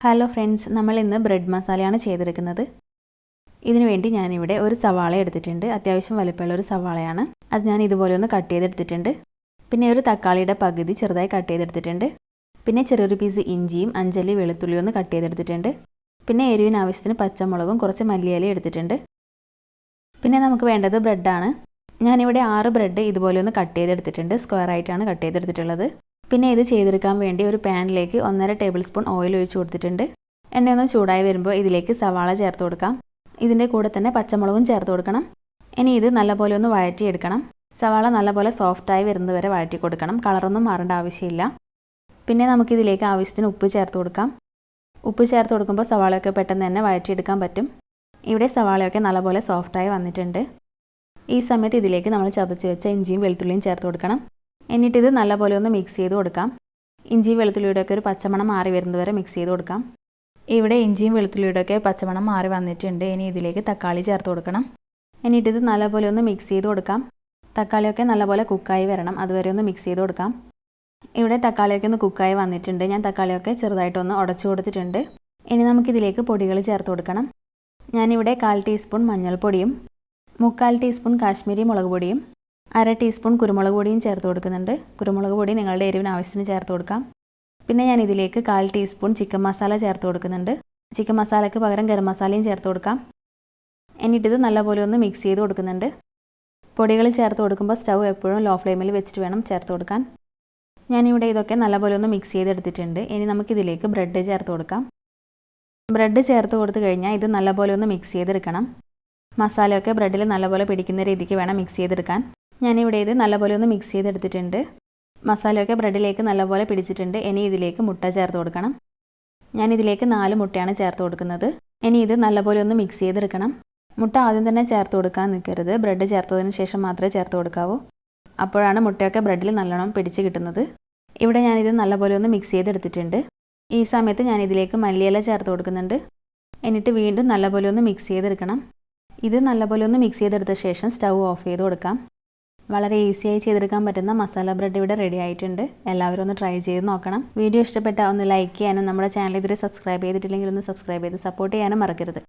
Hello friends, നമ്മൾ ഇന്ന് bread മസാലയാണ് ചെയ്തെടുക്കുന്നത്. ഇതിനു വേണ്ടി ഞാനിവിടെ ഒരു സവാള എടുത്തിട്ടുണ്ട്. അത്യാവശ്യം വലിപ്പമുള്ള ഒരു സവാളയാണ്. അത് ഞാൻ ഇതുപോലെ ഒന്ന് കട്ട് ചെയ്തെടുത്തിട്ടുണ്ട്. പിന്നെ ഒരു തക്കാളിയുടെ പകുതി ചെറുതായി കട്ട് ചെയ്തെടുത്തിട്ടുണ്ട്. പിന്നെ ചെറിയൊരു പീസ് ഇഞ്ചിയും 5 അല്ലി വെളുത്തുള്ളിയും ഒന്ന് കട്ട് ചെയ്തെടുത്തിട്ടുണ്ട്. പിന്നെ എരിവിന് ആവശ്യത്തിന് പച്ചമുളകും കുറച്ച് മല്ലിയിലയും എടുത്തിട്ടുണ്ട്. പിന്നെ നമുക്ക് വേണ്ടത് ബ്രെഡാണ്. ഞാനിവിടെ 6 ബ്രെഡ് ഇതുപോലെ ഒന്ന് കട്ട് ചെയ്തെടുത്തിട്ടുണ്ട്. സ്ക്വയർ ആയിട്ടാണ് കട്ട് ചെയ്തെടുത്തിട്ടുള്ളത്. പിന്നെ ഇത് ചെയ്തെടുക്കാൻ വേണ്ടി ഒരു പാനിലേക്ക് 1.5 ടേബിൾ സ്പൂൺ ഓയിൽ ഒഴിച്ച് കൊടുത്തിട്ടുണ്ട്. എണ്ണയൊന്ന് ചൂടായി വരുമ്പോൾ ഇതിലേക്ക് സവാള ചേർത്ത് കൊടുക്കാം. ഇതിൻ്റെ കൂടെ തന്നെ പച്ചമുളകും ചേർത്ത് കൊടുക്കണം. ഇനി ഇത് നല്ലപോലെ ഒന്ന് വഴറ്റിയെടുക്കണം. സവാള നല്ലപോലെ സോഫ്റ്റായി വരുന്നത് വരെ വഴറ്റി കൊടുക്കണം. കളറൊന്നും മാറേണ്ട ആവശ്യമില്ല. പിന്നെ നമുക്കിതിലേക്ക് ആവശ്യത്തിന് ഉപ്പ് ചേർത്ത് കൊടുക്കാം. ഉപ്പ് ചേർത്ത് കൊടുക്കുമ്പോൾ സവാളയൊക്കെ പെട്ടെന്ന് തന്നെ വഴറ്റിയെടുക്കാൻ പറ്റും. ഇവിടെ സവാളയൊക്കെ നല്ലപോലെ സോഫ്റ്റായി വന്നിട്ടുണ്ട്. ഈ സമയത്ത് ഇതിലേക്ക് നമ്മൾ ചതച്ച് വെച്ച ഇഞ്ചിയും വെളുത്തുള്ളിയും ചേർത്ത് കൊടുക്കണം. എന്നിട്ടിത് നല്ലപോലെ ഒന്ന് മിക്സ് ചെയ്ത് കൊടുക്കാം. ഇഞ്ചി വെളുത്തുള്ളിയുടെയൊക്കെ ഒരു പച്ചമണം മാറി വരുന്നത് വരെ മിക്സ് ചെയ്ത് കൊടുക്കാം. ഇവിടെ ഇഞ്ചിയും വെളുത്തുള്ളിയുടെയൊക്കെ പച്ചമണം മാറി വന്നിട്ടുണ്ട്. ഇനി ഇതിലേക്ക് തക്കാളി ചേർത്ത് കൊടുക്കണം. എന്നിട്ടിത് നല്ലപോലെ ഒന്ന് മിക്സ് ചെയ്ത് കൊടുക്കാം. തക്കാളിയൊക്കെ നല്ലപോലെ കുക്കായി വരണം. അതുവരെ ഒന്ന് മിക്സ് ചെയ്ത് കൊടുക്കാം. ഇവിടെ തക്കാളിയൊക്കെ ഒന്ന് കുക്കായി വന്നിട്ടുണ്ട്. ഞാൻ തക്കാളിയൊക്കെ ചെറുതായിട്ടൊന്ന് ഉടച്ചു കൊടുത്തിട്ടുണ്ട്. ഇനി നമുക്കിതിലേക്ക് പൊടികൾ ചേർത്ത് കൊടുക്കണം. ഞാനിവിടെ 1/4 ടീസ്പൂൺ മഞ്ഞൾപ്പൊടിയും 3/4 ടീസ്പൂൺ കാശ്മീരി മുളക് പൊടിയും 1/2 ടീസ്പൂൺ കുരുമുളക് പൊടിയും ചേർത്ത് കൊടുക്കുന്നുണ്ട്. കുരുമുളക് പൊടി നിങ്ങളുടെ എരിവിന് ആവശ്യത്തിന് ചേർത്ത് കൊടുക്കാം. പിന്നെ ഞാൻ ഇതിലേക്ക് 1/4 ടീസ്പൂൺ ചിക്കൻ മസാല ചേർത്ത് കൊടുക്കുന്നുണ്ട്. ചിക്കൻ മസാലയ്ക്ക് പകരം ഗരം മസാലയും ചേർത്ത് കൊടുക്കാം. എന്നിട്ടിത് നല്ലപോലെ ഒന്ന് മിക്സ് ചെയ്ത് കൊടുക്കുന്നുണ്ട്. പൊടികൾ ചേർത്ത് കൊടുക്കുമ്പോൾ സ്റ്റൗ എപ്പോഴും ലോ ഫ്ലെയിമിൽ വെച്ചിട്ട് വേണം ചേർത്ത് കൊടുക്കാൻ. ഞാനിവിടെ ഇതൊക്കെ നല്ലപോലെ ഒന്ന് മിക്സ് ചെയ്തെടുത്തിട്ടുണ്ട്. ഇനി നമുക്കിതിലേക്ക് ബ്രെഡ് ചേർത്ത് കൊടുക്കാം. ബ്രെഡ് ചേർത്ത് കൊടുത്തു കഴിഞ്ഞാൽ ഇത് നല്ലപോലെ ഒന്ന് മിക്സ് ചെയ്തെടുക്കണം. മസാലയൊക്കെ ബ്രെഡിൽ നല്ലപോലെ പിടിക്കുന്ന രീതിക്ക് വേണം മിക്സ് ചെയ്തെടുക്കാൻ. ഞാനിവിടെ ഇത് നല്ലപോലെ ഒന്ന് മിക്സ് ചെയ്തെടുത്തിട്ടുണ്ട്. മസാലയൊക്കെ ബ്രെഡിലേക്ക് നല്ലപോലെ പിടിച്ചിട്ടുണ്ട്. ഇനി ഇതിലേക്ക് മുട്ട ചേർത്ത് കൊടുക്കണം. ഞാനിതിലേക്ക് 4 മുട്ടയാണ് ചേർത്ത് കൊടുക്കുന്നത്. ഇനി ഇത് നല്ലപോലെ ഒന്ന് മിക്സ് ചെയ്തെടുക്കണം. മുട്ട ആദ്യം തന്നെ ചേർത്ത് കൊടുക്കാൻ നിൽക്കരുത്. ബ്രെഡ് ചേർത്തതിന് ശേഷം മാത്രമേ ചേർത്ത് കൊടുക്കാവൂ. അപ്പോഴാണ് മുട്ടയൊക്കെ ബ്രെഡിൽ നല്ലോണം പിടിച്ച് കിട്ടുന്നത്. ഇവിടെ ഞാനിത് നല്ലപോലെ ഒന്ന് മിക്സ് ചെയ്തെടുത്തിട്ടുണ്ട്. ഈ സമയത്ത് ഞാനിതിലേക്ക് മല്ലിയില ചേർത്ത് കൊടുക്കുന്നുണ്ട്. എന്നിട്ട് വീണ്ടും നല്ലപോലെ ഒന്ന് മിക്സ് ചെയ്തെടുക്കണം. ഇത് നല്ലപോലെ ഒന്ന് മിക്സ് ചെയ്തെടുത്ത ശേഷം സ്റ്റൗ ഓഫ് ചെയ്ത് കൊടുക്കാം. വളരെ ഈസിയായി ചെയ്തെടുക്കാൻ പറ്റുന്ന മസാല ബ്രെഡ് ഇവിടെ റെഡി ആയിട്ടുണ്ട്. എല്ലാവരും ഒന്ന് ട്രൈ ചെയ്ത് നോക്കണം. വീഡിയോ ഇഷ്ടപ്പെട്ടാൽ ഒന്ന് ലൈക്ക് ചെയ്യാനും നമ്മുടെ ചാനൽ ഇതുവരെ സബ്സ്ക്രൈബ് ചെയ്തിട്ടില്ലെങ്കിൽ ഒന്ന് സബ്സ്ക്രൈബ് ചെയ്ത് സപ്പോർട്ട് ചെയ്യാനും മറക്കരുത്.